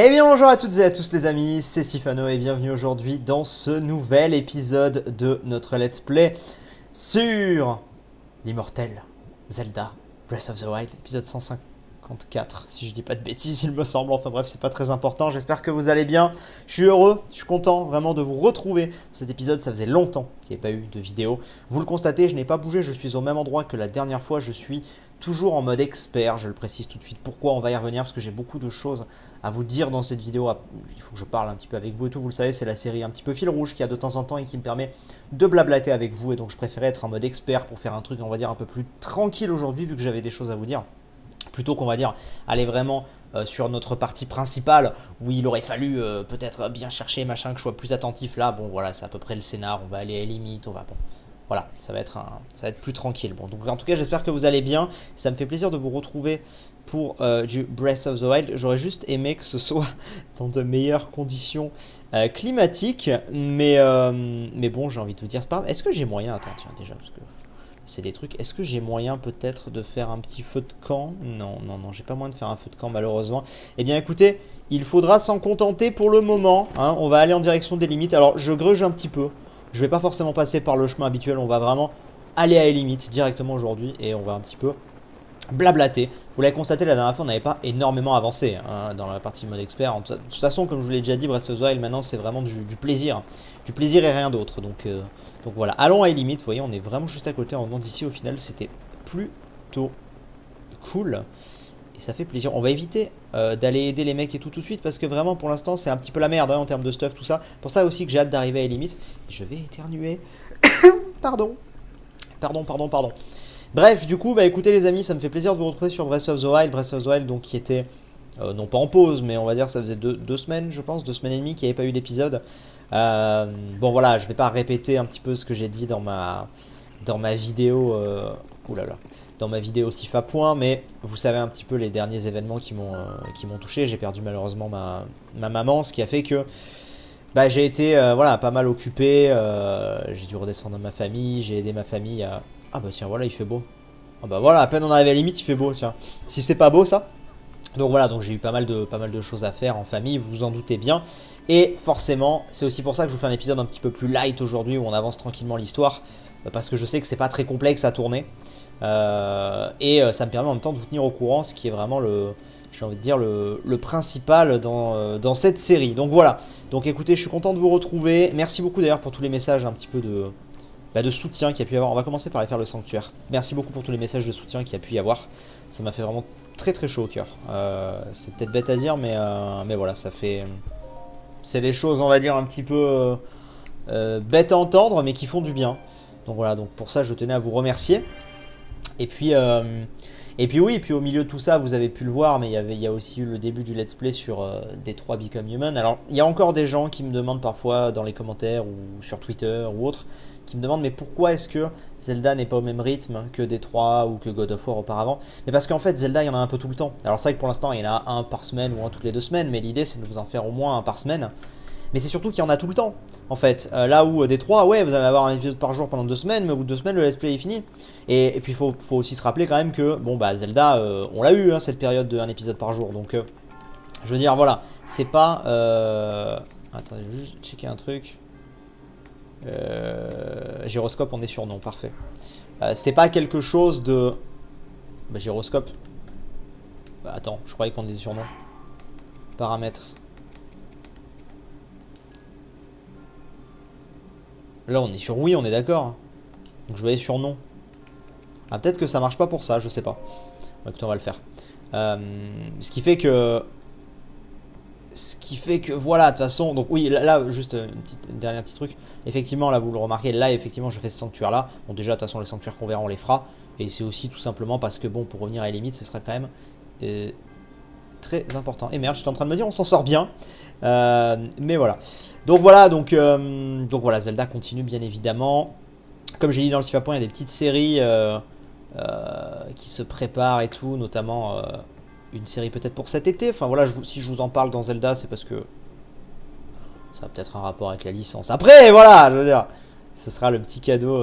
Eh bien bonjour à toutes et à tous les amis, c'est Sifano et bienvenue aujourd'hui dans ce nouvel épisode de notre Let's Play sur l'immortel Zelda Breath of the Wild, épisode 154, si je dis pas de bêtises il me semble, enfin bref c'est pas très important, j'espère que vous allez bien, je suis heureux, je suis content vraiment de vous retrouver pour cet épisode, ça faisait longtemps qu'il n'y avait pas eu de vidéo, vous le constatez, je n'ai pas bougé, je suis au même endroit que la dernière fois, je suis toujours en mode expert, je le précise tout de suite, pourquoi on va y revenir, parce que j'ai beaucoup de choses à vous dire dans cette vidéo, il faut que je parle un petit peu avec vous et tout, vous le savez, c'est la série un petit peu fil rouge qui a de temps en temps et qui me permet de blablater avec vous, et donc je préférais être en mode expert pour faire un truc, on va dire, un peu plus tranquille aujourd'hui, vu que j'avais des choses à vous dire, plutôt qu'on va dire aller vraiment sur notre partie principale, où il aurait fallu peut-être bien chercher, machin, que je sois plus attentif, là, bon voilà, c'est à peu près le scénar, on va aller à la limite, on va, bon, voilà, ça va être plus tranquille. Bon, donc en tout cas, j'espère que vous allez bien. Ça me fait plaisir de vous retrouver pour du Breath of the Wild. J'aurais juste aimé que ce soit dans de meilleures conditions climatiques, mais bon, j'ai envie de vous dire, c'est pas grave. Est-ce que j'ai moyen, attends, tiens, déjà, parce que c'est des trucs, est-ce que j'ai moyen peut-être de faire un petit feu de camp? Non, non, non, j'ai pas moyen de faire un feu de camp malheureusement. Eh bien écoutez, il faudra s'en contenter pour le moment, hein. On va aller en direction des limites. Alors, je gruge un petit peu. Je vais pas forcément passer par le chemin habituel, on va vraiment aller à la limite directement aujourd'hui et on va un petit peu blablater. Vous l'avez constaté la dernière fois, on n'avait pas énormément avancé hein, dans la partie mode expert. De toute façon, comme je vous l'ai déjà dit, Breath of the Wild maintenant c'est vraiment du plaisir. Du plaisir et rien d'autre. Donc voilà, allons à la limite, vous voyez, on est vraiment juste à côté en venant d'ici au final, c'était plutôt cool. Et ça fait plaisir. On va éviter d'aller aider les mecs et tout de suite parce que vraiment pour l'instant c'est un petit peu la merde hein, en termes de stuff, tout ça. Pour ça aussi que j'ai hâte d'arriver à les limites. Je vais éternuer. Pardon. Pardon. Bref, du coup, bah écoutez les amis, ça me fait plaisir de vous retrouver sur Breath of the Wild. Breath of the Wild donc qui était, non pas en pause, mais on va dire ça faisait deux semaines je pense, 2 semaines et demie qu'il n'y avait pas eu d'épisode. Bon voilà, je vais pas répéter un petit peu ce que j'ai dit dans ma vidéo. Oulala. Dans ma vidéo Sifa Point, mais vous savez un petit peu les derniers événements qui m'ont touché. J'ai perdu malheureusement ma maman, ce qui a fait que bah, j'ai été voilà, pas mal occupé. J'ai dû redescendre dans ma famille, j'ai aidé ma famille à... Ah bah tiens, voilà, il fait beau. Ah bah voilà, à peine on arrive à la limite, il fait beau, tiens. Si c'est pas beau ça. Donc voilà, donc j'ai eu pas mal de choses à faire en famille, vous vous en doutez bien. Et forcément, c'est aussi pour ça que je vous fais un épisode un petit peu plus light aujourd'hui, où on avance tranquillement l'histoire. Parce que je sais que c'est pas très complexe à tourner. Ça me permet en même temps de vous tenir au courant, ce qui est vraiment j'ai envie de dire le principal dans cette série. Donc voilà, donc écoutez, je suis content de vous retrouver. Merci beaucoup d'ailleurs pour tous les messages un petit peu de soutien qu'il y a pu y avoir. On va commencer par aller faire le sanctuaire. Merci beaucoup pour tous les messages de soutien qu'il y a pu y avoir. Ça m'a fait vraiment très très chaud au cœur. C'est peut-être bête à dire, mais voilà, ça fait... C'est des choses, on va dire, un petit peu bêtes à entendre, mais qui font du bien. Donc voilà, donc pour ça, je tenais à vous remercier. Et puis oui, et puis au milieu de tout ça, vous avez pu le voir, mais il y a aussi eu le début du let's play sur D3 Become Human. Alors, il y a encore des gens qui me demandent parfois dans les commentaires ou sur Twitter ou autres, qui me demandent mais pourquoi est-ce que Zelda n'est pas au même rythme que D3 ou que God of War auparavant? Mais parce qu'en fait, Zelda, il y en a un peu tout le temps. Alors c'est vrai que pour l'instant, il y en a un par semaine ou un toutes les 2 semaines, mais l'idée c'est de vous en faire au moins un par semaine. Mais c'est surtout qu'il y en a tout le temps, en fait. Là où D3, ouais, vous allez avoir un épisode par jour pendant 2 semaines, mais au bout de 2 semaines, le let's play est fini. Et puis, il faut aussi se rappeler quand même que, bon, bah, Zelda, on l'a eu, hein, cette période d'un épisode par jour. Donc, je veux dire, voilà, c'est pas... Attendez, je vais juste checker un truc. Gyroscope, on est sur non, parfait. C'est pas quelque chose de... Bah, gyroscope. Bah, attends, je croyais qu'on était sur non. Paramètres. Là, on est sur oui, on est d'accord. Donc, je vais aller sur non. Ah, peut-être que ça marche pas pour ça, je sais pas. Bon, écoute, on va le faire. Ce qui fait que... voilà, de toute façon... Donc, oui, là juste un dernier petit truc. Effectivement, là, vous le remarquez, là, effectivement, je fais ce sanctuaire-là. Bon, déjà, de toute façon, les sanctuaires qu'on verra, on les fera. Et c'est aussi tout simplement parce que, bon, pour revenir à la limite, ce sera quand même... très important. Et merde, j'étais en train de me dire, on s'en sort bien. Mais voilà. Donc voilà, donc voilà, Zelda continue bien évidemment. Comme j'ai dit dans le Sifa Point, il y a des petites séries qui se préparent et tout, notamment une série peut-être pour cet été. Enfin voilà, si je vous en parle dans Zelda, c'est parce que ça a peut-être un rapport avec la licence. Après, voilà, je veux dire, ce sera le petit cadeau,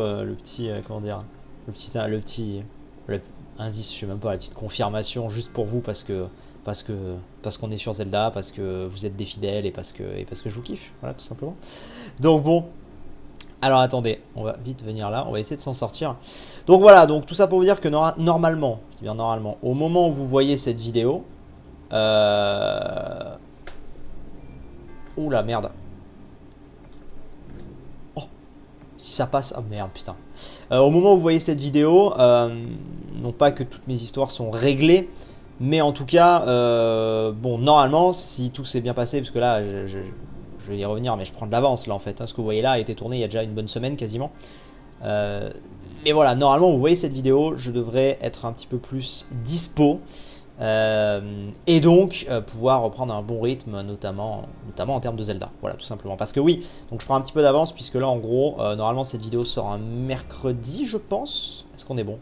comment dire, le petit indice, je sais même pas, la petite confirmation juste pour vous parce que parce qu'on est sur Zelda, parce que vous êtes des fidèles et parce que je vous kiffe, voilà, tout simplement. Donc bon, alors attendez, on va vite venir là, on va essayer de s'en sortir. Donc voilà, donc tout ça pour vous dire que normalement, je dis bien normalement, au moment où vous voyez cette vidéo, ouh la merde. Oh, si ça passe, oh merde putain. Au moment où vous voyez cette vidéo, non pas que toutes mes histoires sont réglées, mais en tout cas, bon, normalement, si tout s'est bien passé, parce que là, je vais y revenir, mais je prends de l'avance là en fait. Hein, ce que vous voyez là a été tourné il y a déjà une bonne semaine quasiment. Mais voilà, normalement, vous voyez cette vidéo, je devrais être un petit peu plus dispo. Et donc pouvoir reprendre un bon rythme, notamment en termes de Zelda. Voilà, tout simplement. Parce que oui, donc je prends un petit peu d'avance, puisque là, en gros, normalement, cette vidéo sort un mercredi, je pense. Est-ce qu'on est bon?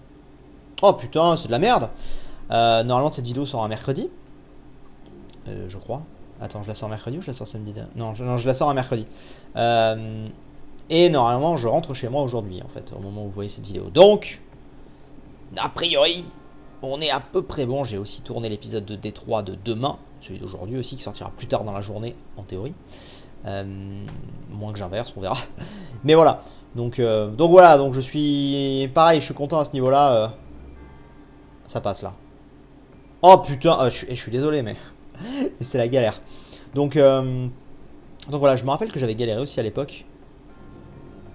Oh putain, c'est de la merde! Normalement, cette vidéo sort un mercredi. Je crois. Attends, je la sors mercredi ou je la sors samedi? Non, je la sors un mercredi. Et normalement, je rentre chez moi aujourd'hui, en fait, au moment où vous voyez cette vidéo. Donc, a priori, on est à peu près bon. J'ai aussi tourné l'épisode de Détroit de demain, celui d'aujourd'hui aussi, qui sortira plus tard dans la journée, en théorie. Moins que j'inverse, on verra. Mais voilà. Donc voilà, donc je suis... Pareil, je suis content à ce niveau-là. Ça passe là. Oh putain, je suis désolé, mais c'est la galère. Donc voilà, je me rappelle que j'avais galéré aussi à l'époque.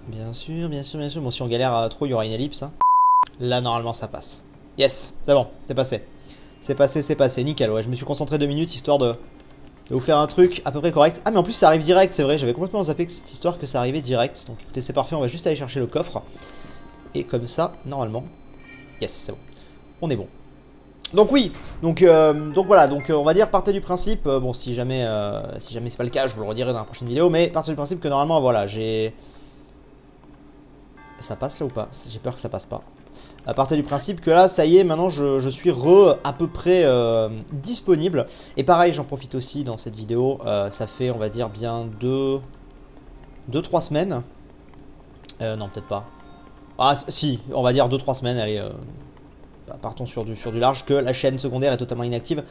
Bien sûr, bien sûr, bien sûr. Bon, si on galère trop, il y aura une ellipse. Hein. Là, normalement, ça passe. Yes, c'est bon, c'est passé. C'est passé, nickel. Ouais, je me suis concentré 2 minutes histoire de vous faire un truc à peu près correct. Ah, mais en plus, ça arrive direct, c'est vrai. J'avais complètement zappé cette histoire que ça arrivait direct. Donc écoutez, c'est parfait. On va juste aller chercher le coffre. Et comme ça, normalement. Yes, c'est bon. On est bon. Donc oui, donc voilà, donc on va dire partez du principe, bon si jamais c'est pas le cas, je vous le redirai dans la prochaine vidéo, mais partez du principe que normalement voilà, ça passe là ou pas? J'ai peur que ça passe pas. Partez du principe que là, ça y est, maintenant je suis à peu près disponible. Et pareil, j'en profite aussi dans cette vidéo, ça fait on va dire bien 2-3 semaines. Non peut-être pas. Ah si, on va dire 2-3 semaines, allez... partons sur du large, que la chaîne secondaire est totalement inactive.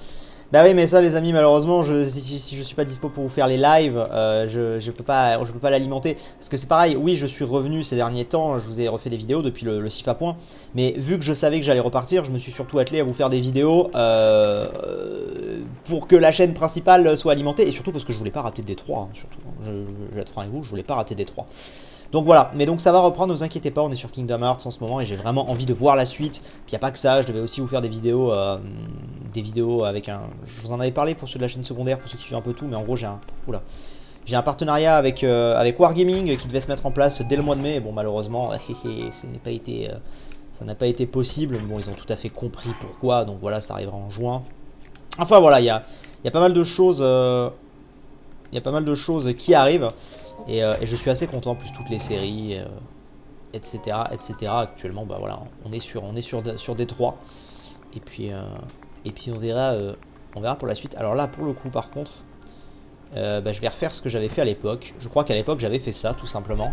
Bah oui, mais ça les amis, malheureusement, si je suis pas dispo pour vous faire les lives, je peux pas l'alimenter. Parce que c'est pareil, oui, je suis revenu ces derniers temps, je vous ai refait des vidéos depuis le CIF à point. Mais vu que je savais que j'allais repartir, je me suis surtout attelé à vous faire des vidéos pour que la chaîne principale soit alimentée. Et surtout parce que je voulais pas rater Détroit, hein, surtout. Je vais être franc avec vous, je voulais pas rater Détroit. Donc voilà, mais donc ça va reprendre, ne vous inquiétez pas, on est sur Kingdom Hearts en ce moment et j'ai vraiment envie de voir la suite. Puis il n'y a pas que ça, je devais aussi vous faire des vidéos avec un... Je vous en avais parlé pour ceux de la chaîne secondaire, pour ceux qui suivent un peu tout, mais en gros j'ai un partenariat avec Wargaming qui devait se mettre en place dès le mois de mai. Et bon, malheureusement, ça n'a pas été possible. Bon, ils ont tout à fait compris pourquoi, donc voilà, ça arrivera en juin. Enfin voilà, il y a pas mal de choses... Il y a pas mal de choses qui arrivent et je suis assez content, plus toutes les séries, etc., etc. Actuellement, bah voilà, on est sur Détroit et puis on verra pour la suite. Alors là, pour le coup, par contre, bah, je vais refaire ce que j'avais fait à l'époque. Je crois qu'à l'époque, j'avais fait ça, tout simplement,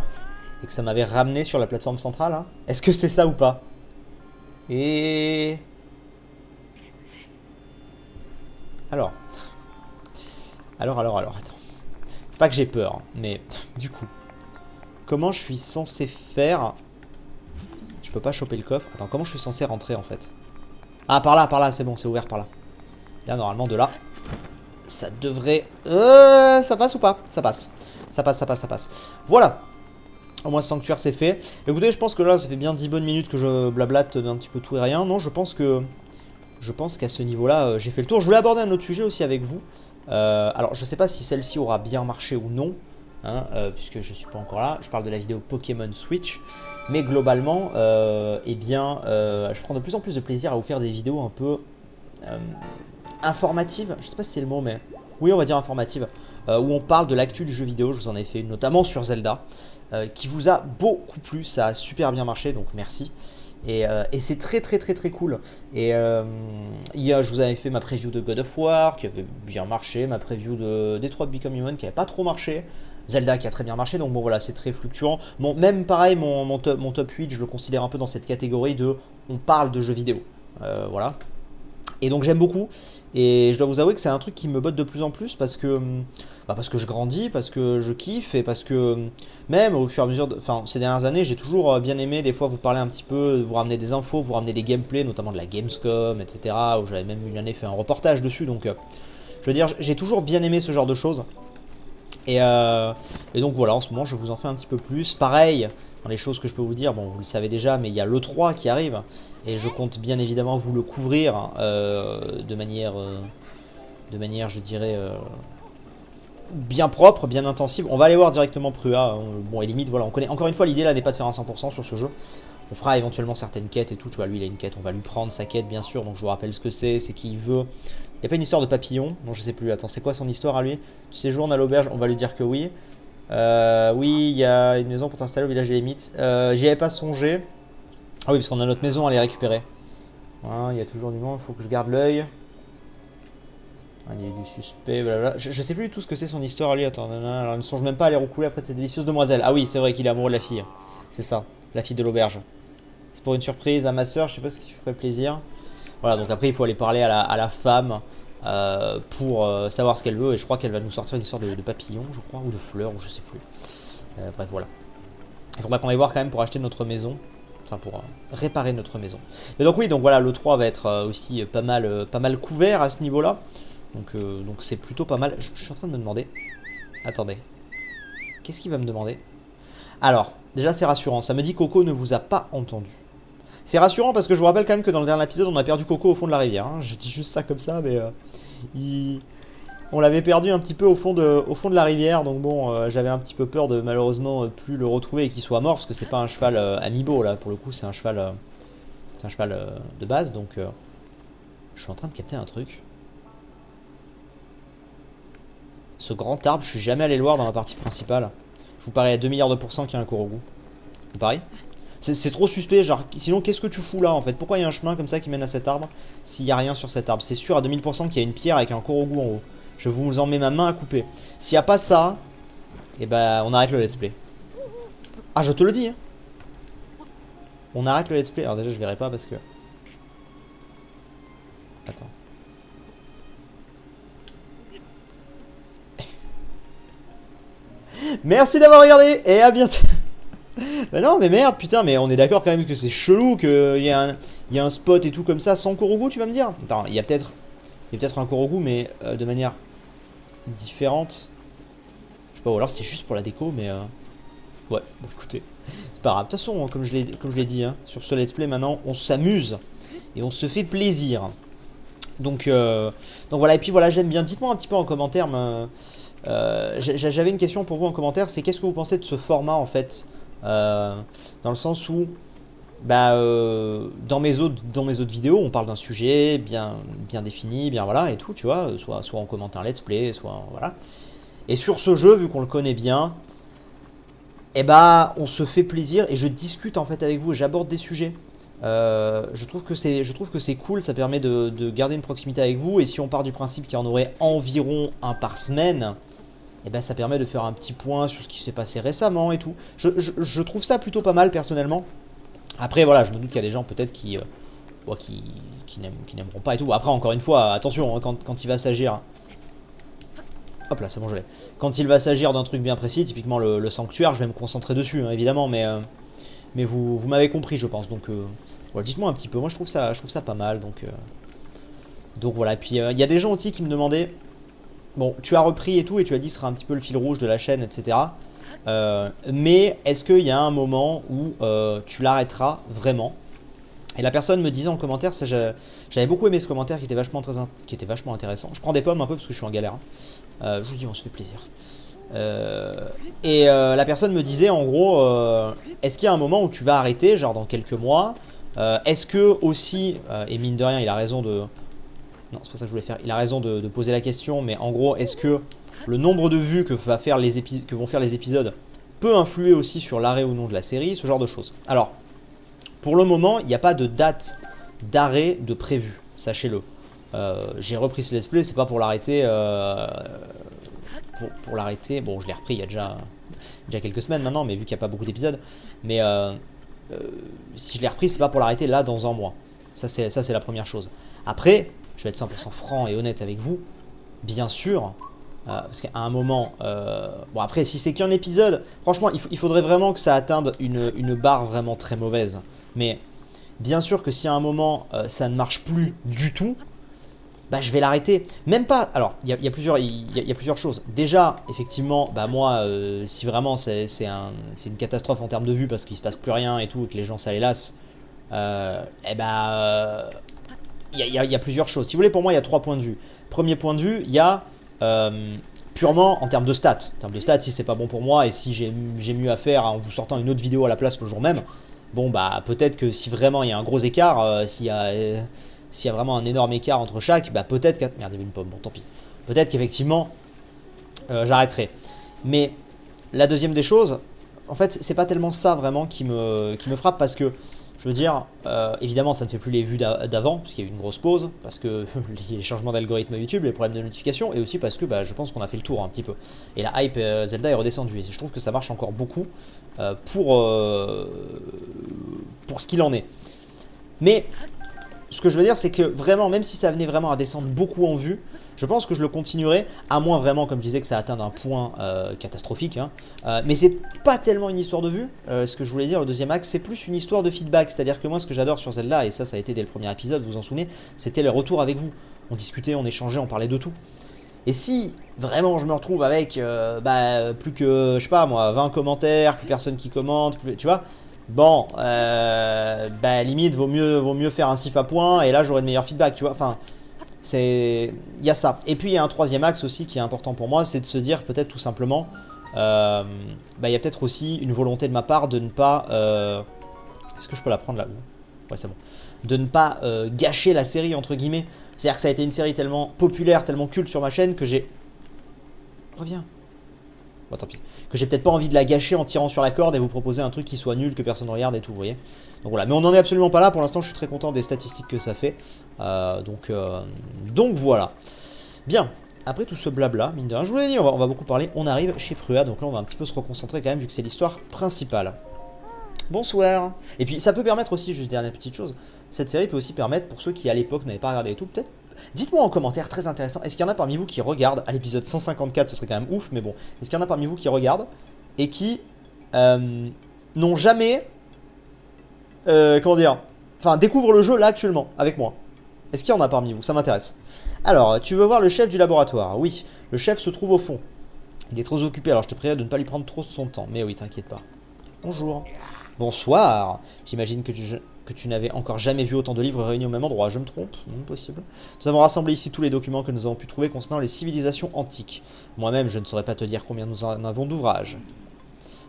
et que ça m'avait ramené sur la plateforme centrale. Hein. Est-ce que c'est ça ou pas? Et alors, attends. C'est pas que j'ai peur, mais du coup, comment je suis censé faire? Je peux pas choper le coffre. Attends, comment je suis censé rentrer en fait? Ah, par là, c'est bon, c'est ouvert par là. Là, normalement, de là, ça devrait... ça passe ou pas? Ça passe. Ça passe. Voilà. Au moins, sanctuaire, c'est fait. Écoutez, je pense que là, ça fait bien 10 bonnes minutes que je blablate d'un petit peu tout et rien. Non, je pense qu'à ce niveau-là, j'ai fait le tour. Je voulais aborder un autre sujet aussi avec vous. Alors, je sais pas si celle-ci aura bien marché ou non, hein, puisque je suis pas encore là. Je parle de la vidéo Pokémon Switch. Mais globalement, je prends de plus en plus de plaisir à vous faire des vidéos un peu informatives. Je sais pas si c'est le mot, mais oui, on va dire informatives. Où on parle de l'actu du jeu vidéo. Je vous en ai fait une, notamment sur Zelda, qui vous a beaucoup plu. Ça a super bien marché, donc merci. Et c'est très cool. Et hier, je vous avais fait ma preview de God of War, qui avait bien marché. Ma preview de Detroit Become Human, qui n'avait pas trop marché. Zelda, qui a très bien marché. Donc bon, voilà, c'est très fluctuant. Bon, même pareil, mon top 8, je le considère un peu dans cette catégorie de... On parle de jeux vidéo. Voilà. Et donc j'aime beaucoup, et je dois vous avouer que c'est un truc qui me botte de plus en plus parce que je grandis, parce que je kiffe, et parce que même au fur et à mesure, enfin ces dernières années, j'ai toujours bien aimé des fois vous parler un petit peu, vous ramener des infos, vous ramener des gameplays, notamment de la Gamescom, etc. Où j'avais même une année fait un reportage dessus, donc je veux dire, j'ai toujours bien aimé ce genre de choses. Et donc voilà, en ce moment je vous en fais un petit peu plus. Pareil, dans les choses que je peux vous dire, bon vous le savez déjà, mais il y a l'E3 qui arrive. Et je compte bien évidemment vous le couvrir de manière, je dirais, bien propre, bien intensive. On va aller voir directement Prua. Bon, et limite, voilà, on connaît. Encore une fois, l'idée là n'est pas de faire un 100% sur ce jeu. On fera éventuellement certaines quêtes et tout. Tu vois, lui il a une quête, on va lui prendre sa quête bien sûr. Donc je vous rappelle ce que c'est qui il veut. Il n'y a pas une histoire de papillon. Non, je sais plus. Attends, c'est quoi son histoire à lui? Tu séjournes à l'auberge, on va lui dire que oui. Oui, il y a une maison pour t'installer au village des limites. J'y avais pas songé. Ah oui, parce qu'on a notre maison à aller récupérer. Voilà, il y a toujours du monde, il faut que je garde l'œil. Il y a du suspect, blablabla. Je sais plus du tout ce que c'est son histoire à lui. Attends, alors il ne songe même pas à aller recouler après de cette délicieuse demoiselle. Ah oui, c'est vrai qu'il est amoureux de la fille. C'est ça, la fille de l'auberge. C'est pour une surprise à ma soeur, je sais pas ce qui lui ferait plaisir. Voilà, donc après il faut aller parler à la femme pour savoir ce qu'elle veut. Et je crois qu'elle va nous sortir une histoire de papillon, je crois, ou de fleurs, ou je sais plus. Bref, voilà. Il faudra qu'on aille voir quand même pour acheter notre maison. Enfin, pour réparer notre maison. Mais donc oui, donc voilà, l'E3 va être aussi pas mal couvert à ce niveau-là. Donc c'est plutôt pas mal. Je suis en train de me demander... Attendez. Qu'est-ce qu'il va me demander? Alors, déjà c'est rassurant. Ça me dit Coco ne vous a pas entendu. C'est rassurant parce que je vous rappelle quand même que dans le dernier épisode, on a perdu Coco au fond de la rivière. Hein. Je dis juste ça comme ça, mais... On l'avait perdu un petit peu au fond de la rivière, donc bon, j'avais un petit peu peur de malheureusement plus le retrouver et qu'il soit mort, parce que c'est pas un cheval amiibo là, pour le coup c'est un cheval, de base, donc je suis en train de capter un truc. Ce grand arbre, je suis jamais allé le voir dans la partie principale. Je vous parie à 2 milliards de pourcents qu'il y a un Korogu. Vous pareil? C'est trop suspect, genre, sinon qu'est-ce que tu fous là en fait? Pourquoi il y a un chemin comme ça qui mène à cet arbre s'il n'y a rien sur cet arbre? C'est sûr à 2000% qu'il y a une pierre avec un Korogu en haut. Je vous en mets ma main à couper. S'il n'y a pas ça, eh ben on arrête le let's play. Ah, je te le dis, hein. On arrête le let's play. Alors déjà je verrai pas parce que... Attends. Merci d'avoir regardé et à bientôt. Bah non mais merde, putain, mais on est d'accord quand même que c'est chelou qu'il y a un spot et tout comme ça sans Korogu, tu vas me dire? Attends, il y a peut-être un Korogu mais de manière différente. Je sais pas, ou alors c'est juste pour la déco, mais ouais, bon écoutez, c'est pas grave. De toute façon, comme je l'ai dit, hein, sur ce let's play maintenant, on s'amuse et on se fait plaisir. Donc voilà, et puis voilà, j'aime bien. Dites-moi un petit peu en commentaire. J'avais une question pour vous en commentaire, c'est qu'est-ce que vous pensez de ce format en fait, dans le sens où bah, dans mes autres vidéos, on parle d'un sujet bien défini, bien voilà, et tout, tu vois, soit on commente un let's play, soit voilà. Et sur ce jeu, vu qu'on le connaît bien, eh bah, on se fait plaisir et je discute en fait avec vous et j'aborde des sujets. Je trouve que c'est cool, ça permet de garder une proximité avec vous. Et si on part du principe qu'il y en aurait environ un par semaine, eh ben, ça permet de faire un petit point sur ce qui s'est passé récemment et tout. Je trouve ça plutôt pas mal personnellement. Après voilà, je me doute qu'il y a des gens peut-être qui n'aimeront pas et tout. Après encore une fois, attention, hein, quand il va s'agir... Hop là, c'est bon, je l'ai. Quand il va s'agir d'un truc bien précis, typiquement le sanctuaire, je vais me concentrer dessus, hein, évidemment, mais vous m'avez compris, je pense. Donc, voilà, dites-moi un petit peu. Moi, je trouve ça pas mal. Donc voilà. Et puis, il y a des gens aussi qui me demandaient... Bon, tu as repris et tout, et tu as dit que ce sera un petit peu le fil rouge de la chaîne, etc. Mais est-ce qu'il y a un moment où tu l'arrêteras vraiment? Et la personne me disait en commentaire, j'avais beaucoup aimé ce commentaire qui était vachement intéressant. Je prends des pommes un peu parce que je suis en galère. Hein. Je vous dis, on se fait plaisir. La personne me disait en gros, est-ce qu'il y a un moment où tu vas arrêter, genre dans quelques mois? Est-ce que aussi, et mine de rien, il a raison de... Non, c'est pas ça que je voulais faire. Il a raison de poser la question, mais en gros, est-ce que le nombre de vues que vont faire les épisodes peut influer aussi sur l'arrêt ou non de la série, ce genre de choses. Alors, pour le moment, il n'y a pas de date d'arrêt de prévu, sachez-le. J'ai repris ce let's play, c'est pas pour l'arrêter. Pour l'arrêter, bon, je l'ai repris il y a déjà quelques semaines maintenant, mais vu qu'il n'y a pas beaucoup d'épisodes. Mais si je l'ai repris, c'est pas pour l'arrêter là dans un mois. Ça, c'est la première chose. Après, je vais être 100% franc et honnête avec vous. Bien sûr, parce qu'à un moment... bon après, si c'est qu'un épisode, franchement, il faudrait vraiment que ça atteigne une barre vraiment très mauvaise. Mais bien sûr que si à un moment, ça ne marche plus du tout, bah je vais l'arrêter. Même pas... Alors, il y a plusieurs choses. Déjà, effectivement, bah moi, si vraiment c'est une catastrophe en termes de vue parce qu'il se passe plus rien et tout, et que les gens ça les lasse, et bah... il y a plusieurs choses. Si vous voulez, pour moi, il y a 3 points de vue. Premier point de vue, il y a purement en termes de stats. En termes de stats, si c'est pas bon pour moi et si j'ai mieux à faire en vous sortant une autre vidéo à la place le jour même, bon bah peut-être que si vraiment il y a un gros écart, s'il y a vraiment un énorme écart entre chaque, bah peut-être que... Merde, il y avait une pomme, bon tant pis. Peut-être qu'effectivement, j'arrêterai. Mais la deuxième des choses, en fait, c'est pas tellement ça vraiment qui me frappe parce que, je veux dire, évidemment, ça ne fait plus les vues d'avant, parce qu'il y a eu une grosse pause, parce que les changements d'algorithme YouTube, les problèmes de notification, et aussi parce que bah, je pense qu'on a fait le tour un petit peu. Et la hype Zelda est redescendue, et je trouve que ça marche encore beaucoup pour ce qu'il en est. Mais ce que je veux dire, c'est que vraiment, même si ça venait vraiment à descendre beaucoup en vue, je pense que je le continuerai, à moins vraiment, comme je disais, que ça atteigne un point catastrophique. Hein. Mais c'est pas tellement une histoire de vue. Ce que je voulais dire, le deuxième axe, c'est plus une histoire de feedback. C'est-à-dire que moi, ce que j'adore sur Zelda, et ça a été dès le premier épisode, vous vous en souvenez, c'était le retour avec vous. On discutait, on échangeait, on parlait de tout. Et si vraiment je me retrouve avec plus que, je sais pas moi, 20 commentaires, plus personne qui commente, plus, tu vois, bon, limite, vaut mieux faire un sif à point, et là j'aurai de meilleurs feedbacks, tu vois, enfin... Il y a ça. Et puis il y a un troisième axe aussi qui est important pour moi, c'est de se dire peut-être tout simplement, il y a peut-être aussi une volonté de ma part de ne pas... Est-ce que je peux la prendre là? Ouais, c'est bon. De ne pas gâcher la série entre guillemets. C'est-à-dire que ça a été une série tellement populaire, tellement culte sur ma chaîne que j'ai... Reviens. Bon, tant pis. Que j'ai peut-être pas envie de la gâcher en tirant sur la corde et vous proposer un truc qui soit nul, que personne ne regarde et tout, vous voyez. Donc voilà, mais on n'en est absolument pas là. Pour l'instant, je suis très content des statistiques que ça fait. Donc voilà. Bien, après tout ce blabla, mine de rien, je vous l'ai dit, on va beaucoup parler. On arrive chez Prua, donc là on va un petit peu se reconcentrer quand même, vu que c'est l'histoire principale. Bonsoir. Et puis ça peut permettre aussi, juste dernière petite chose, cette série peut aussi permettre, pour ceux qui à l'époque n'avaient pas regardé et tout, peut-être... Dites-moi en commentaire, très intéressant, est-ce qu'il y en a parmi vous qui regardent, à l'épisode 154, ce serait quand même ouf, mais bon, est-ce qu'il y en a parmi vous qui regardent et qui n'ont jamais, comment dire, enfin découvrent le jeu là actuellement, avec moi? Est-ce qu'il y en a parmi vous? Ça m'intéresse. Alors, tu veux voir le chef du laboratoire? Oui, le chef se trouve au fond. Il est trop occupé, alors je te prierai de ne pas lui prendre trop son temps, mais oui, t'inquiète pas. Bonjour. Bonsoir. J'imagine que tu n'avais encore jamais vu autant de livres réunis au même endroit. Je me trompe? Non, possible. Nous avons rassemblé ici tous les documents que nous avons pu trouver concernant les civilisations antiques. Moi-même, je ne saurais pas te dire combien nous en avons d'ouvrages.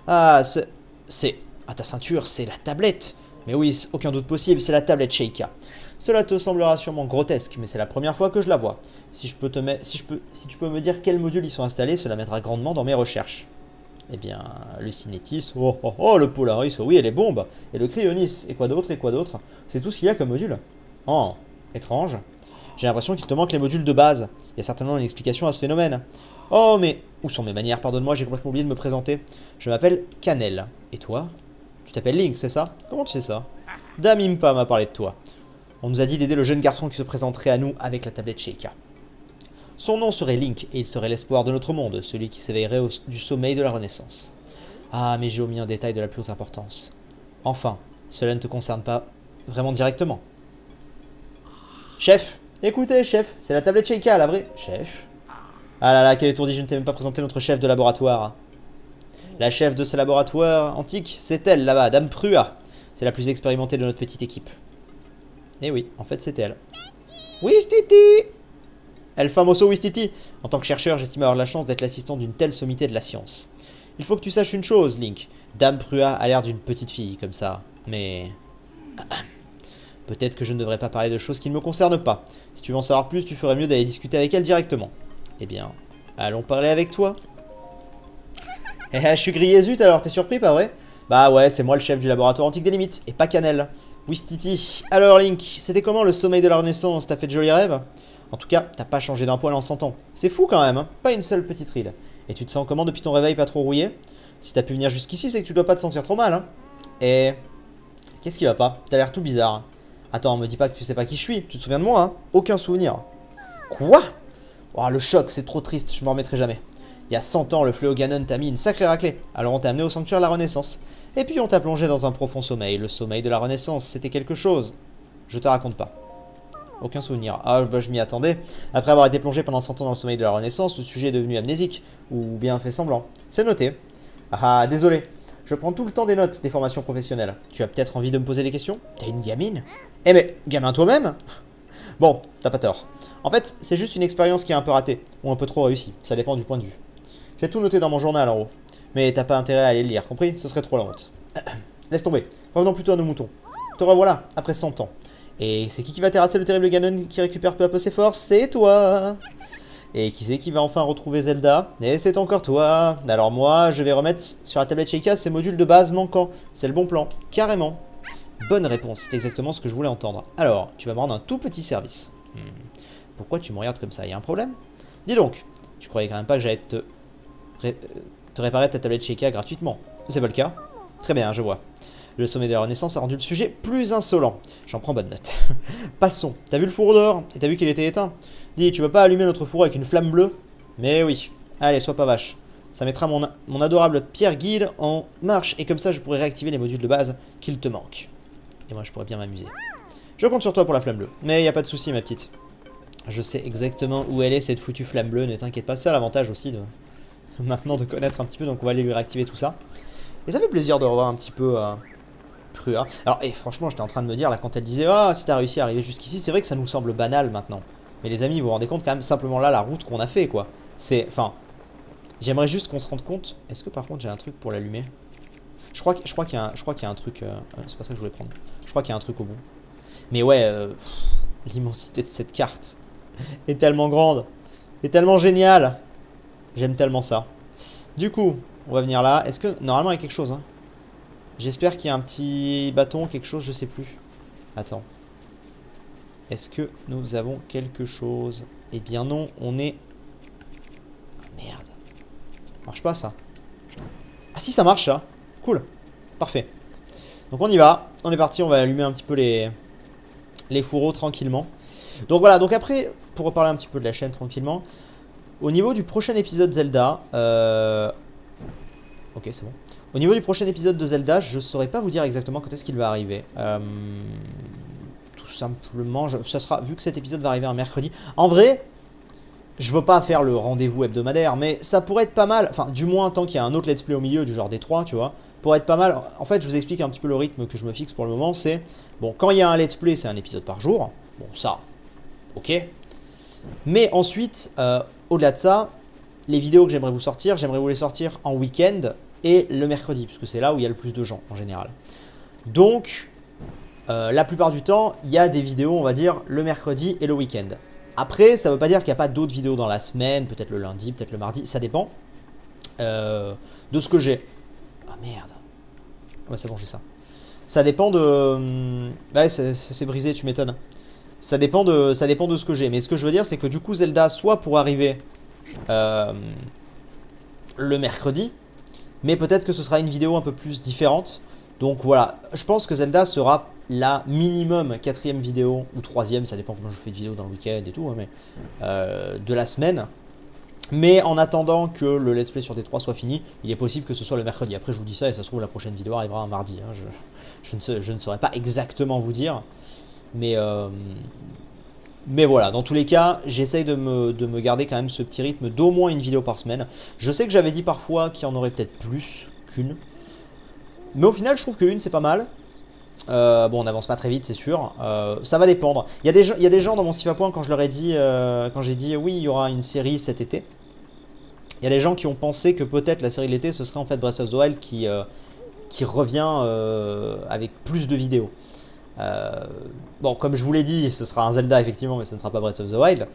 Ah, c'est... À ta ceinture, c'est la tablette. Mais oui, aucun doute possible, c'est la tablette Sheikah. Cela te semblera sûrement grotesque, mais c'est la première fois que je la vois. Si tu peux me dire quels modules y sont installés, cela m'aidera grandement dans mes recherches. Eh bien, le cinétis, le Polaris, oui, et les bombes, et le cryonis, et quoi d'autre, c'est tout ce qu'il y a comme module. Oh, étrange. J'ai l'impression qu'il te manque les modules de base. Il y a certainement une explication à ce phénomène. Oh, mais où sont mes manières? Pardonne-moi, j'ai complètement oublié de me présenter. Je m'appelle Cannelle. Et toi? Tu t'appelles Link, c'est ça? Comment tu sais ça? Dame Impa m'a parlé de toi. On nous a dit d'aider le jeune garçon qui se présenterait à nous avec la tablette Sheikah. Son nom serait Link, et il serait l'espoir de notre monde, celui qui s'éveillerait du sommeil de la Renaissance. Ah, mais j'ai omis un détail de la plus haute importance. Enfin, cela ne te concerne pas vraiment directement. Chef! Écoutez, chef, c'est la tablette Sheikah, la vraie... Chef? Ah là là, quel étourdi, je ne t'ai même pas présenté notre chef de laboratoire. La chef de ce laboratoire antique, c'est elle, là-bas, Dame Prua. C'est la plus expérimentée de notre petite équipe. Eh oui, en fait, c'est elle. Wistiti! El famoso Wistiti. En tant que chercheur, j'estime avoir la chance d'être l'assistant d'une telle sommité de la science. Il faut que tu saches une chose, Link. Dame Prua a l'air d'une petite fille, comme ça. Mais... peut-être que je ne devrais pas parler de choses qui ne me concernent pas. Si tu veux en savoir plus, tu ferais mieux d'aller discuter avec elle directement. Eh bien, allons parler avec toi. Eh, je suis grillé zut, alors t'es surpris, pas vrai? Bah ouais, c'est moi le chef du laboratoire antique des limites, et pas Cannelle. Wistiti. Alors Link, c'était comment le sommeil de la Renaissance? T'as fait de jolis rêves? En tout cas, t'as pas changé d'un poil en 100 ans. C'est fou quand même, hein? Pas une seule petite ride. Et tu te sens comment depuis ton réveil pas trop rouillé? Si t'as pu venir jusqu'ici, c'est que tu dois pas te sentir trop mal, hein? Et... qu'est-ce qui va pas? T'as l'air tout bizarre. Attends, me dis pas que tu sais pas qui je suis. Tu te souviens de moi, hein? Aucun souvenir. Quoi? Oh, le choc, c'est trop triste, je m'en remettrai jamais. Il y a 100 ans, le fléau Ganon t'a mis une sacrée raclée. Alors on t'a amené au sanctuaire de la Renaissance. Et puis on t'a plongé dans un profond sommeil. Le sommeil de la Renaissance, c'était quelque chose. Je te raconte pas. Aucun souvenir. Ah, bah je m'y attendais. Après avoir été plongé pendant 100 ans dans le sommeil de la Renaissance, le sujet est devenu amnésique. Ou bien fait semblant. C'est noté. Ah, désolé. Je prends tout le temps des notes des formations professionnelles. Tu as peut-être envie de me poser des questions? T'es une gamine? Eh mais, gamin toi-même? Bon, t'as pas tort. En fait, c'est juste une expérience qui est un peu ratée. Ou un peu trop réussie. Ça dépend du point de vue. J'ai tout noté dans mon journal en haut. Mais t'as pas intérêt à aller le lire, compris? Ce serait trop la honte. Laisse tomber. Revenons plutôt à nos moutons. Te revoilà, après 100 ans. Et c'est qui va terrasser le terrible Ganon qui récupère peu à peu ses forces? C'est toi! Et qui c'est qui va enfin retrouver Zelda? Et c'est encore toi! Alors moi, je vais remettre sur la tablette Sheikah ces modules de base manquants. C'est le bon plan. Carrément. Bonne réponse, c'est exactement ce que je voulais entendre. Alors, tu vas me rendre un tout petit service. Pourquoi tu me regardes comme ça? Y a un problème? Dis donc, tu croyais quand même pas que j'allais te réparer ta tablette Sheikah gratuitement? C'est pas le cas? Très bien, je vois. Le sommet de la Renaissance a rendu le sujet plus insolent. J'en prends bonne note. Passons. T'as vu le four dehors? Et t'as vu qu'il était éteint? Dis, tu veux pas allumer notre four avec une flamme bleue? Mais oui. Allez, sois pas vache. Ça mettra mon adorable pierre guide en marche. Et comme ça, je pourrai réactiver les modules de base qu'il te manquent. Et moi, je pourrais bien m'amuser. Je compte sur toi pour la flamme bleue. Mais y a pas de souci, ma petite. Je sais exactement où elle est, cette foutue flamme bleue. Ne t'inquiète pas. C'est ça l'avantage aussi de maintenant de connaître un petit peu. Donc, on va aller lui réactiver tout ça. Et ça fait plaisir de revoir un petit peu... Prua. Alors, et franchement, j'étais en train de me dire, là, quand elle disait « Ah, si t'as réussi à arriver jusqu'ici », c'est vrai que ça nous semble banal maintenant. Mais les amis, vous vous rendez compte quand même, simplement là, la route qu'on a fait, quoi. C'est... Enfin... J'aimerais juste qu'on se rende compte... Est-ce que, par contre, j'ai un truc pour l'allumer? Je crois qu'il y a un truc... c'est pas ça que je voulais prendre. Je crois qu'il y a un truc au bout. Mais ouais, l'immensité de cette carte est tellement grande. Est tellement géniale. J'aime tellement ça. Du coup, on va venir là. Est-ce que... Normalement, il y a quelque chose, hein. J'espère qu'il y a un petit bâton, quelque chose, je sais plus. Attends. Est-ce que nous avons quelque chose? Eh bien non, on est... Ah, merde. Marche pas ça. Ah si, ça marche ça. Cool. Parfait. Donc on y va. On est parti, on va allumer un petit peu les fourreaux tranquillement. Donc voilà, donc après, pour reparler un petit peu de la chaîne tranquillement, au niveau du prochain épisode Zelda... Ok, c'est bon. Au niveau du prochain épisode de Zelda, je ne saurais pas vous dire exactement quand est-ce qu'il va arriver. Tout simplement, ça sera, vu que cet épisode va arriver un mercredi. En vrai, je veux pas faire le rendez-vous hebdomadaire, mais ça pourrait être pas mal. Enfin, du moins, tant qu'il y a un autre let's play au milieu, du genre des 3, tu vois. Pourrait être pas mal. En fait, je vous explique un petit peu le rythme que je me fixe pour le moment. C'est, bon, quand il y a un let's play, c'est un épisode par jour. Bon, ça, ok. Mais ensuite, au-delà de ça, les vidéos que j'aimerais vous sortir, j'aimerais vous les sortir en week-end et le mercredi, parce que c'est là où il y a le plus de gens en général. Donc, la plupart du temps, il y a des vidéos, on va dire, le mercredi et le week-end. Après, ça ne veut pas dire qu'il n'y a pas d'autres vidéos dans la semaine, peut-être le lundi, peut-être le mardi, ça dépend de ce que j'ai. Ah merde. Ouais, c'est bon, j'ai ça. Ça dépend de... Ouais, c'est brisé, tu m'étonnes. Ça dépend de ce que j'ai. Mais ce que je veux dire, c'est que du coup, Zelda, soit pour arriver le mercredi, mais peut-être que ce sera une vidéo un peu plus différente. Donc voilà, je pense que Zelda sera la minimum 4ème vidéo, ou 3ème, ça dépend comment je fais de vidéos dans le week-end et tout, hein, mais de la semaine. Mais en attendant que le let's play sur D3 soit fini, il est possible que ce soit le mercredi. Après je vous dis ça et ça se trouve la prochaine vidéo arrivera un mardi. Hein. Je ne saurais pas exactement vous dire. Mais voilà, dans tous les cas, j'essaye de me garder quand même ce petit rythme d'au moins une vidéo par semaine. Je sais que j'avais dit parfois qu'il y en aurait peut-être plus qu'une. Mais au final, je trouve qu'une, c'est pas mal. Bon, on n'avance pas très vite, c'est sûr. Ça va dépendre. Il y a des gens dans mon Steve à Point, quand je leur ai dit, quand j'ai dit oui, il y aura une série cet été. Il y a des gens qui ont pensé que peut-être la série de l'été, ce serait en fait Breath of the Wild qui revient avec plus de vidéos. Bon, comme je vous l'ai dit, ce sera un Zelda effectivement, mais ce ne sera pas Breath of the Wild.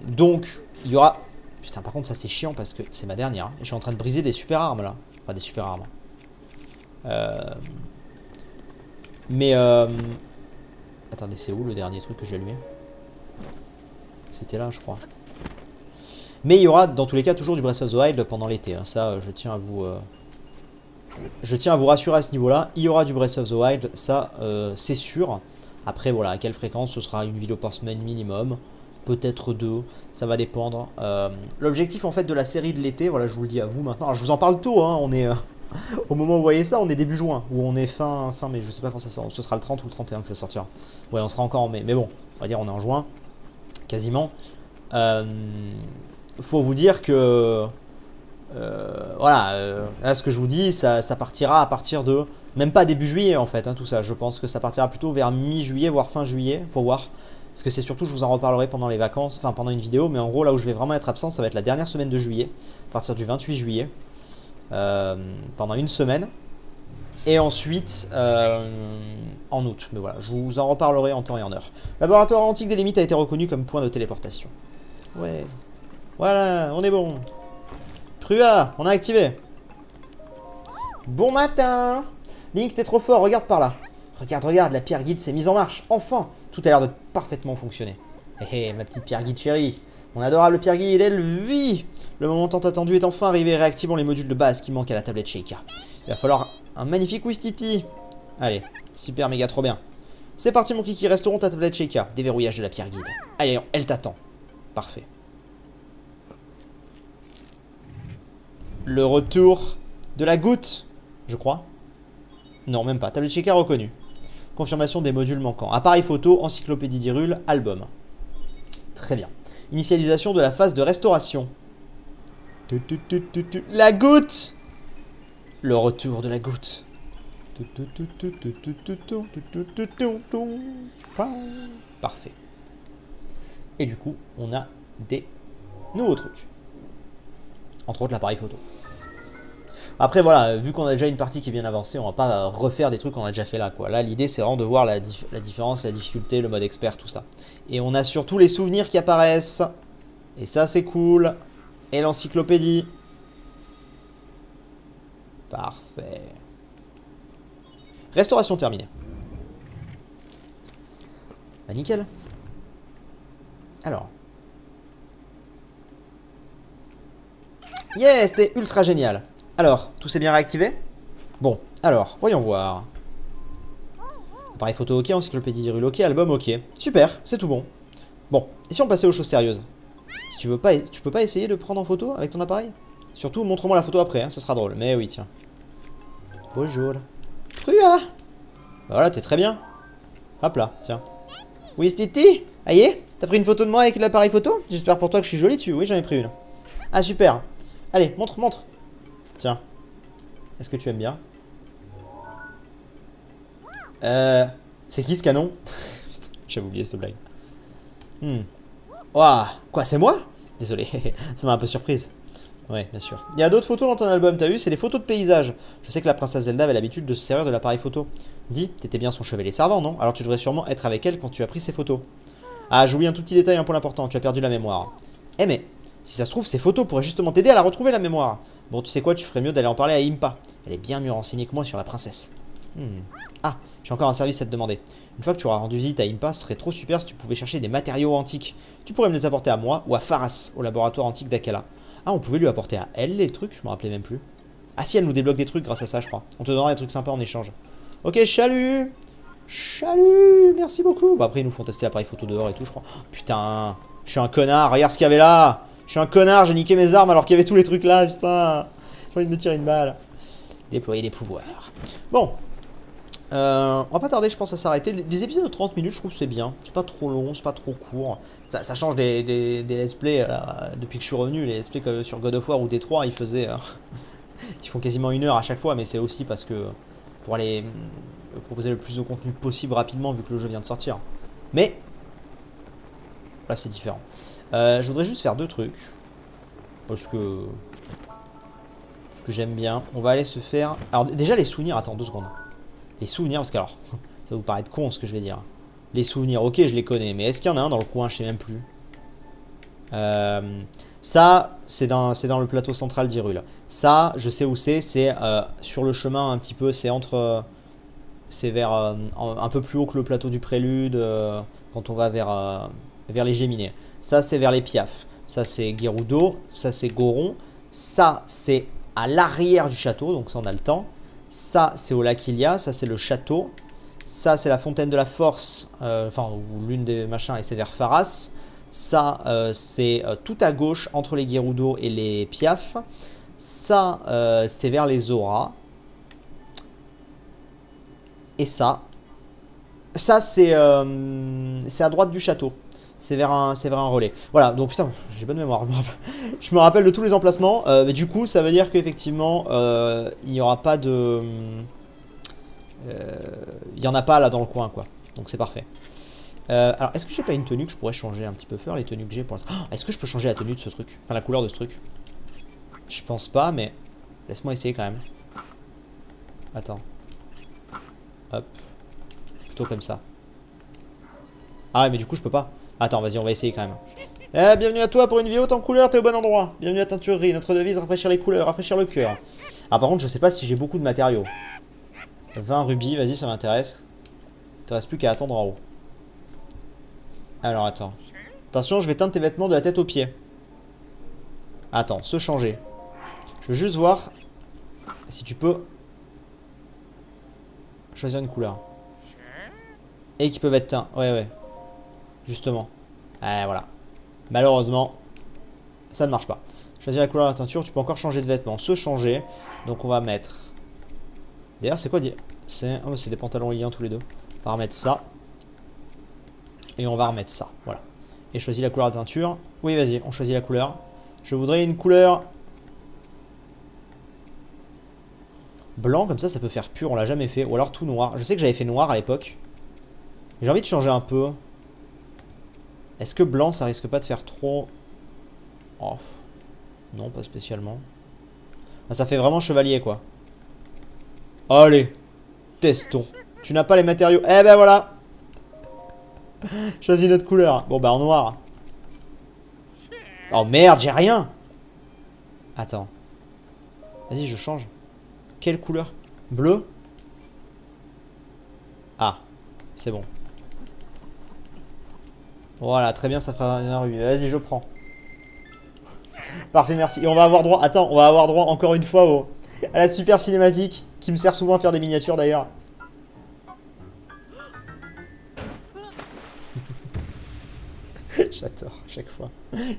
Donc, il y aura... Putain, par contre, ça c'est chiant parce que c'est ma dernière. Hein, et je suis en train de briser des super armes là. Enfin, des super armes. Mais attendez, c'est où le dernier truc que j'ai allumé? C'était là, je crois. Mais il y aura dans tous les cas toujours du Breath of the Wild pendant l'été. Hein. Ça, je tiens à Je tiens à vous rassurer à ce niveau-là, il y aura du Breath of the Wild, ça c'est sûr. Après voilà, à quelle fréquence, ce sera une vidéo par semaine minimum, peut-être 2, ça va dépendre. L'objectif en fait de la série de l'été, voilà je vous le dis à vous maintenant, alors je vous en parle tôt, hein, on est au moment où vous voyez ça, on est début juin, ou on est fin mai, je sais pas quand ça sort, ce sera le 30 ou le 31 que ça sortira. Ouais on sera encore en mai, mais bon, on va dire on est en juin, quasiment. Faut vous dire que... voilà, là ce que je vous dis, ça partira à partir de, même pas début juillet en fait, hein, tout ça. Je pense que ça partira plutôt vers mi-juillet, voire fin juillet, faut voir. Parce que c'est surtout, je vous en reparlerai pendant les vacances, enfin pendant une vidéo, mais en gros là où je vais vraiment être absent, ça va être la dernière semaine de juillet, à partir du 28 juillet, pendant une semaine. Et ensuite, en août, mais voilà, je vous en reparlerai en temps et en heure. Laboratoire antique des limites a été reconnu comme point de téléportation. Ouais, voilà, on est bon. Prua, on a activé. Bon matin. Link, t'es trop fort, regarde par là. Regarde, la pierre guide s'est mise en marche. Enfin, tout a l'air de parfaitement fonctionner. Hé hé, ma petite pierre guide chérie. Mon adorable pierre guide, elle vit. Le moment tant attendu est enfin arrivé. Réactivons les modules de base qui manquent à la tablette Sheikah. Il va falloir un magnifique Wistiti. Allez, super méga trop bien. C'est parti mon kiki, restaurons ta tablette Sheikah. Déverrouillage de la pierre guide. Allez, elle t'attend. Parfait. Le retour de la goutte, je crois. Non, même pas. Tablette Sheikah reconnue. Confirmation des modules manquants. Appareil photo, encyclopédie d'Hyrule, album. Très bien. Initialisation de la phase de restauration. La goutte. Le retour de la goutte. Parfait. Et du coup, on a des nouveaux trucs. Entre autres l'appareil photo. Après voilà, vu qu'on a déjà une partie qui est bien avancée, on va pas refaire des trucs qu'on a déjà fait là quoi. Là l'idée c'est vraiment de voir la différence, la difficulté, le mode expert, tout ça. Et on a surtout les souvenirs qui apparaissent. Et ça c'est cool. Et l'encyclopédie. Parfait. Restauration terminée. Bah nickel. Alors. Yes, c'était ultra génial. Alors, tout s'est bien réactivé? Bon, alors, voyons voir. Appareil photo ok, encyclopédie d'Hyrule ok, album ok. Super, c'est tout bon. Bon, et si on passait aux choses sérieuses? Si tu veux pas, tu peux pas essayer de prendre en photo avec ton appareil? Surtout, montre-moi la photo après, hein, ce sera drôle. Mais oui, tiens. Bonjour. Frua. Voilà, t'es très bien. Hop là, tiens. Oui, Stiti? Aïe, t'as pris une photo de moi avec l'appareil photo? J'espère pour toi que je suis jolie dessus. Oui, j'en ai pris une. Ah, super. Allez, montre. Tiens. Est-ce que tu aimes bien? C'est qui ce canon? J'avais oublié cette blague. Ouah, quoi, c'est moi? Désolé, ça m'a un peu surprise. Ouais, bien sûr. Il y a d'autres photos dans ton album, t'as vu? C'est des photos de paysages. Je sais que la princesse Zelda avait l'habitude de se servir de l'appareil photo. Dis, t'étais bien son chevalier servant, non? Alors tu devrais sûrement être avec elle quand tu as pris ces photos. Ah, j'oublie un tout petit détail, un point important, tu as perdu la mémoire. Eh mais, si ça se trouve, ces photos pourraient justement t'aider à la retrouver, la mémoire. Bon, tu sais quoi, tu ferais mieux d'aller en parler à Impa. Elle est bien mieux renseignée que moi sur la princesse. Ah, j'ai encore un service à te demander. Une fois que tu auras rendu visite à Impa, ce serait trop super si tu pouvais chercher des matériaux antiques. Tu pourrais me les apporter à moi ou à Faras, au laboratoire antique d'Akala. Ah, on pouvait lui apporter à elle les trucs, je me rappelais même plus. Ah si, elle nous débloque des trucs grâce à ça, je crois. On te donnera des trucs sympas en échange. Ok, chalut. Chalut, merci beaucoup. Bah après, ils nous font tester l'appareil photo dehors et tout, je crois. Oh, putain, je suis un connard, regarde ce qu'il y avait là. Je suis un connard, j'ai niqué mes armes alors qu'il y avait tous les trucs là, putain. J'ai envie de me tirer une balle. Déployer des pouvoirs. Bon. On va pas tarder, je pense, à s'arrêter. Des épisodes de 30 minutes, je trouve que c'est bien. C'est pas trop long, c'est pas trop court. Ça change des let's play depuis que je suis revenu. Les let's play comme sur God of War ou D3, ils faisaient. Ils font quasiment 1 heure à chaque fois, mais c'est aussi parce que pour aller proposer le plus de contenu possible rapidement, vu que le jeu vient de sortir. Mais là, c'est différent. Je voudrais juste faire 2 trucs. Parce que j'aime bien. On va aller se faire. Alors, déjà, les souvenirs. Attends 2 secondes. Les souvenirs, parce que alors, ça va vous paraître con ce que je vais dire. Les souvenirs, ok, je les connais, mais est-ce qu'il y en a un dans le coin? Je sais même plus. Ça, c'est dans le plateau central d'Hyrule. Ça, je sais où c'est sur le chemin un petit peu, c'est entre... c'est vers un peu plus haut que le plateau du Prélude, quand on va vers les Géminés. Ça, c'est vers les Piaf. Ça, c'est Gerudo. Ça, c'est Goron. Ça, c'est à l'arrière du château, donc ça, on a le temps. Ça, c'est au lac Ilia. Ça, c'est le château. Ça, c'est la fontaine de la force. Enfin, ou l'une des machins, et c'est vers Pharas. Ça, c'est tout à gauche entre les Gerudo et les Piaf. Ça, c'est vers les Zora. Et ça, c'est à droite du château. C'est vers un relais. Voilà, donc putain, j'ai bonne mémoire. Je me rappelle de tous les emplacements. Mais du coup, ça veut dire qu'effectivement, il n'y aura pas de... il n'y en a pas là dans le coin, quoi. Donc c'est parfait. Alors, est-ce que j'ai pas une tenue que je pourrais changer un petit peu faire les tenues que j'ai pour l'instant? Est-ce que je peux changer la tenue de ce truc? Enfin, la couleur de ce truc? Je pense pas, mais laisse-moi essayer quand même. Attends. Hop. Plutôt comme ça. Ah ouais, mais du coup, je peux pas. Attends, vas-y, on va essayer quand même. Eh, bienvenue à toi pour une vie haute en couleur, t'es au bon endroit. Bienvenue à Teinturerie, notre devise, rafraîchir les couleurs, rafraîchir le cœur. Ah, par contre, je sais pas si j'ai beaucoup de matériaux. 20 rubis, vas-y, ça m'intéresse. Il te reste plus qu'à attendre en haut. Alors, attends. Attention, je vais teindre tes vêtements de la tête aux pieds. Attends, se changer. Je veux juste voir si tu peux choisir une couleur. Et qui peuvent être teints. Ouais, ouais. Justement. Voilà. Malheureusement, ça ne marche pas. Choisir la couleur de la teinture, tu peux encore changer de vêtements. Se changer. Donc on va mettre... D'ailleurs, c'est quoi c'est des pantalons liés tous les deux. On va remettre ça. Et on va remettre ça. Voilà. Et choisis la couleur de teinture. Oui, vas-y, on choisit la couleur. Je voudrais une couleur... blanc, comme ça peut faire pur. On l'a jamais fait. Ou alors tout noir. Je sais que j'avais fait noir à l'époque. J'ai envie de changer un peu. Est-ce que blanc, ça risque pas de faire trop... Oh. Non, pas spécialement. Ah, ça fait vraiment chevalier, quoi. Allez. Testons. Tu n'as pas les matériaux. Eh ben voilà. Choisis une autre couleur. Bon, bah en noir. Oh merde, j'ai rien. Attends. Vas-y, je change. Quelle couleur? Bleu? Ah. C'est bon. Voilà, très bien, ça fera un rubis. Vas-y, je prends. Parfait, merci. Et on va avoir droit... Attends, on va avoir droit encore une fois à la super cinématique, qui me sert souvent à faire des miniatures d'ailleurs. J'adore, chaque fois.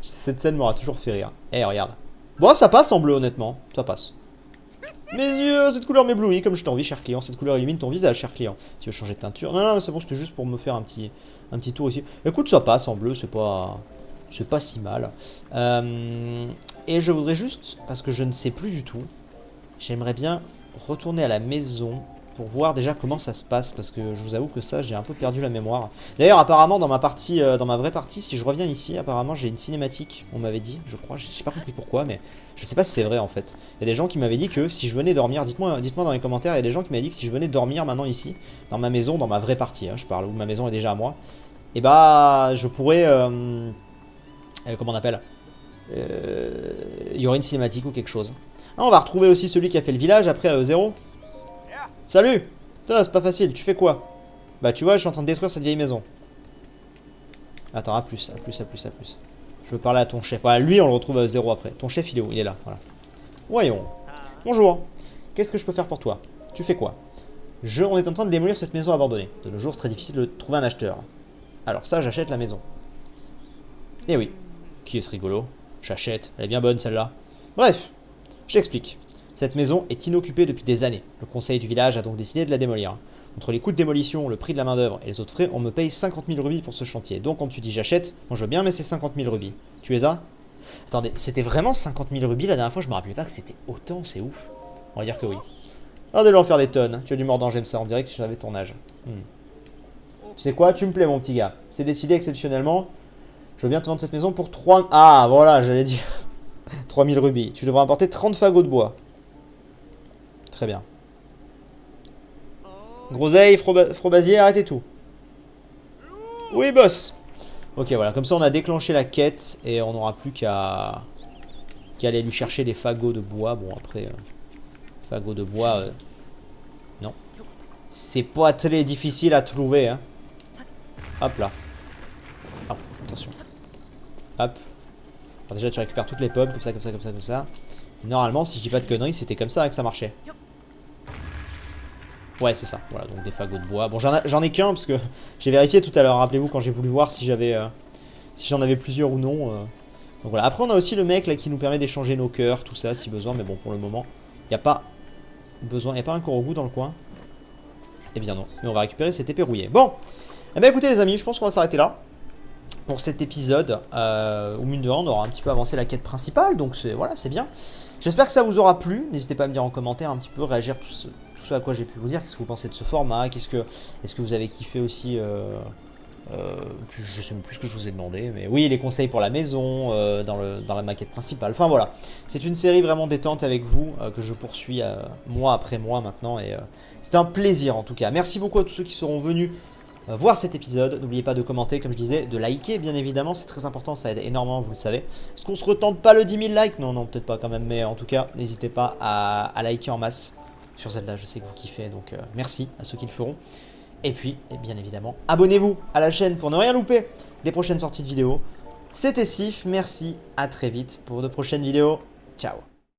Cette scène m'aura toujours fait rire. Eh, regarde. Bon, ça passe en bleu, honnêtement. Ça passe. Mes yeux, cette couleur m'éblouit, comme je t'envie, cher client. Cette couleur illumine ton visage, cher client. Tu veux changer de teinture? Non, non, c'est bon, c'était juste pour me faire un petit tour ici. Écoute, ça passe en bleu, c'est pas si mal. Et je voudrais juste, parce que je ne sais plus du tout, j'aimerais bien retourner à la maison pour voir déjà comment ça se passe, parce que je vous avoue que ça, j'ai un peu perdu la mémoire. D'ailleurs, apparemment, dans ma vraie partie, si je reviens ici, apparemment, j'ai une cinématique, on m'avait dit, je crois, j'ai pas compris pourquoi, mais je sais pas si c'est vrai en fait. Il y a des gens qui m'avaient dit que si je venais dormir, dites-moi dans les commentaires, il y a des gens qui m'avaient dit que si je venais dormir maintenant ici, dans ma maison, dans ma vraie partie, hein, je parle, où ma maison est déjà à moi, et bah, je pourrais, comment on appelle, il y aurait une cinématique ou quelque chose. Ah, on va retrouver aussi celui qui a fait le village après 0. Salut! Putain, c'est pas facile, tu fais quoi? Bah tu vois, je suis en train de détruire cette vieille maison. Attends, à plus. Je veux parler à ton chef. Voilà, lui on le retrouve à 0 après. Ton chef il est où? Il est là, voilà. Voyons. Bonjour. Qu'est-ce que je peux faire pour toi? Tu fais quoi? On est en train de démolir cette maison abandonnée. De nos jours, c'est très difficile de trouver un acheteur. Alors ça, j'achète la maison. Eh oui. Qui est ce rigolo? J'achète. Elle est bien bonne celle-là. Bref, je t'explique. Cette maison est inoccupée depuis des années. Le conseil du village a donc décidé de la démolir. Entre les coûts de démolition, le prix de la main d'œuvre et les autres frais, on me paye 50 000 rubis pour ce chantier. Donc quand tu dis j'achète, moi je veux bien, mais c'est 50 000 rubis. Tu les as? Attendez, c'était vraiment 50 000 rubis la dernière fois? Je me rappelais pas que c'était autant, c'est ouf. On va dire que oui. Regardez-le en faire des tonnes. Tu as du mordant, j'aime ça. On dirait que j'avais ton âge. Tu sais quoi? Tu me plais, mon petit gars. C'est décidé exceptionnellement. Je veux bien te vendre cette maison pour 3... Ah, voilà, j'allais dire. 3 000 rubis. Tu devras apporter 30 fagots de bois. Très bien. Groseille, Frobazier, arrêtez tout. Oui, boss. Ok, voilà. Comme ça, on a déclenché la quête et on n'aura plus qu'à aller lui chercher des fagots de bois. Bon, après, fagots de bois, non. C'est pas très difficile à trouver, hein. Hop là. Oh, attention. Hop. Alors déjà, tu récupères toutes les pommes, comme ça. Normalement, si je dis pas de conneries, c'était comme ça que ça marchait. Ouais, c'est ça. Voilà, donc des fagots de bois. Bon, j'en ai qu'un parce que j'ai vérifié tout à l'heure. Rappelez-vous quand j'ai voulu voir si j'avais, si j'en avais plusieurs ou non. Donc voilà. Après, on a aussi le mec là qui nous permet d'échanger nos cœurs, tout ça, si besoin. Mais bon, pour le moment, il n'y a pas besoin. Il n'y a pas un Korogu dans le coin. Eh bien non. Mais on va récupérer cette épée rouillée. Bon. Eh bien écoutez les amis, je pense qu'on va s'arrêter là pour cet épisode. Où mine de rien, on aura un petit peu avancé la quête principale. Donc voilà, c'est bien. J'espère que ça vous aura plu. N'hésitez pas à me dire en commentaire un petit peu, réagir tout ce à quoi j'ai pu vous dire. Qu'est-ce que vous pensez de ce format? Est-ce que vous avez kiffé aussi je sais même plus ce que je vous ai demandé, mais oui, les conseils pour la maison, dans la maquette principale. Enfin voilà, c'est une série vraiment détente avec vous, que je poursuis mois après mois maintenant, et c'est un plaisir en tout cas. Merci beaucoup à tous ceux qui seront venus voir cet épisode. N'oubliez pas de commenter, comme je disais, de liker, bien évidemment, c'est très important, ça aide énormément, vous le savez. Est-ce qu'on se retente pas le 10 000 likes? Non, non, peut-être pas quand même, mais en tout cas, n'hésitez pas à liker en masse sur Zelda, je sais que vous kiffez, donc merci à ceux qui le feront. Et puis, bien évidemment, abonnez-vous à la chaîne pour ne rien louper des prochaines sorties de vidéos. C'était Sif, merci, à très vite pour de prochaines vidéos. Ciao.